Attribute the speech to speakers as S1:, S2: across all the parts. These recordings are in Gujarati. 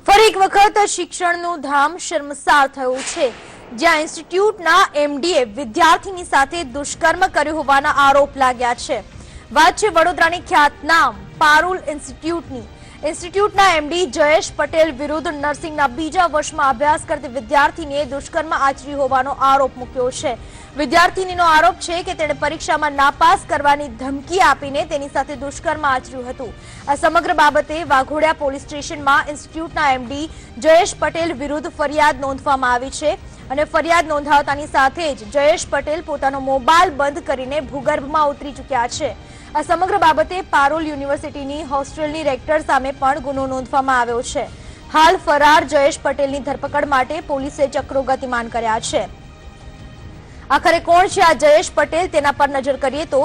S1: ફરી એક વખત શિક્ષણનું ધામ શર્મસાર થયું છે, જ્યાં ઇન્સ્ટિટ્યૂટના એમડીએ વિદ્યાર્થીની સાથે દુષ્કર્મ કર્યું હોવાના આરોપ લાગ્યા છે। વાત છે વડોદરાની ખ્યાતનામ પારુલ ઇન્સ્ટિટ્યૂટના એમડી જયેશ પટેલ વિરુદ્ધ નર્સિંગના બીજા વર્ષમાં અભ્યાસ કરતી વિદ્યાર્થીનીએ દુષ્કર્મ આચર્યું હોવાનો આરોપ મૂક્યો છે। વિદ્યાર્થીનીનો આરોપ છે કે તેણે પરીક્ષામાં નાપાસ કરવાની ધમકી આપીને તેની સાથે દુષ્કર્મ આચર્યું હતું। આ સમગ્ર બાબતે વાઘોડિયા પોલીસ સ્ટેશનમાં ઇન્સ્ટિટ્યૂટના એમડી જયેશ પટેલ વિરુદ્ધ ફરિયાદ નોંધવામાં આવી છે અને ફરિયાદ નોંધાવતાની સાથે જ જયેશ પટેલ પોતાનો મોબાઈલ બંધ કરીને ભૂગર્ભમાં ઉતરી ચૂક્યા છે। આ સમગ્ર બાબતે પારુલ યુનિવર્સિટીની હોસ્ટેલની રેક્ટર સામે પણ ગુનો નોંધવામાં આવ્યો છે। હાલ ફરાર જયેશ પટેલની ધરપકડ માટે પોલીસે ચક્રો ગતિમાન કર્યા છે। આખરે કોણ છે આ જયેશ પટેલ, તેના પર નજર કરીએ તો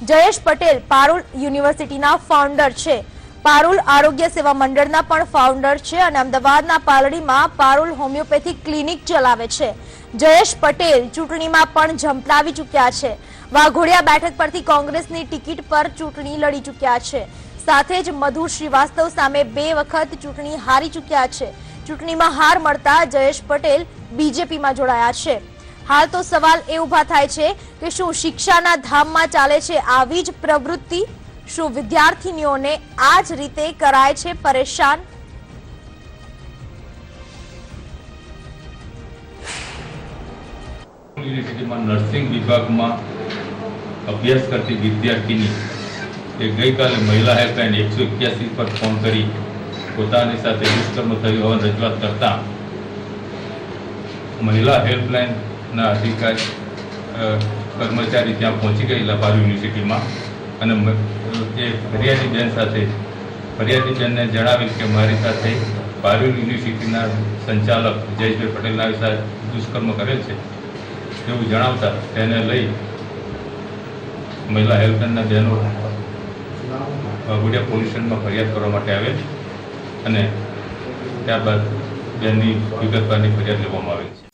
S1: જયેશ પટેલ પારુલ યુનિવર્સિટીના ફાઉન્ડર છે। પારુલ આરોગ્ય સેવા મંડળના પણ ફાઉન્ડર છે અને અમદાવાદના પાલડીમાં પારુલ હોમિયોપેથિક ક્લિનિક ચલાવે છે। જયેશ પટેલ ચૂંટણીમાં પણ ઝંપલાવી ચૂક્યા છે। વાઘોડિયા બેઠક પરથી કોંગ્રેસની ટિકિટ પર ચૂંટણી લડી ચૂક્યા છે। સાથે જ મધુર શ્રીવાસ્તવ સામે 2 વખત ચૂંટણી હારી ચૂક્યા છે। ચૂંટણીમાં હાર મળતા જયેશ પટેલ બીજેપીમાં જોડાયા છે। હાલ તો સવાલ એ ઉભા થાય છે કે શું શિક્ષાના ધામમાં ચાલે છે આવી જ પ્રવૃત્તિ? શું વિદ્યાર્થીનીઓને આ જ રીતે કરાય છે પરેશાન?
S2: યુનિવર્સિટીમાં નર્સિંગ વિભાગમાં અભ્યાસ કરતી વિદ્યાર્થીની એ ગઈકાલે મહિલા હેલ્પલાઇન 181 પર ફોન કરી પોતાની સાથે દુષ્કર્મ થયું હોવાની રજૂઆત કરતા મહિલા હેલ્પલાઇનના અધિકારી કર્મચારી ત્યાં પહોંચી ગયેલા પારુલ યુનિવર્સિટીમાં અને એ ફરિયાદીબેનને જણાવેલ કે મારી સાથે પારુલ યુનિવર્સિટીના સંચાલક જયેશભાઈ પટેલના સાથે દુષ્કર્મ કરેલ છે એવું જણાવતા તેને લઈ મહિલા હેલ્પલાઇનના બહેનો વાઘોડિયા પોલીસ સ્ટેશનમાં ફરિયાદ કરવા માટે આવેલ અને ત્યારબાદ બેનની વિગતવારની ફરિયાદ લેવામાં આવેલ છે।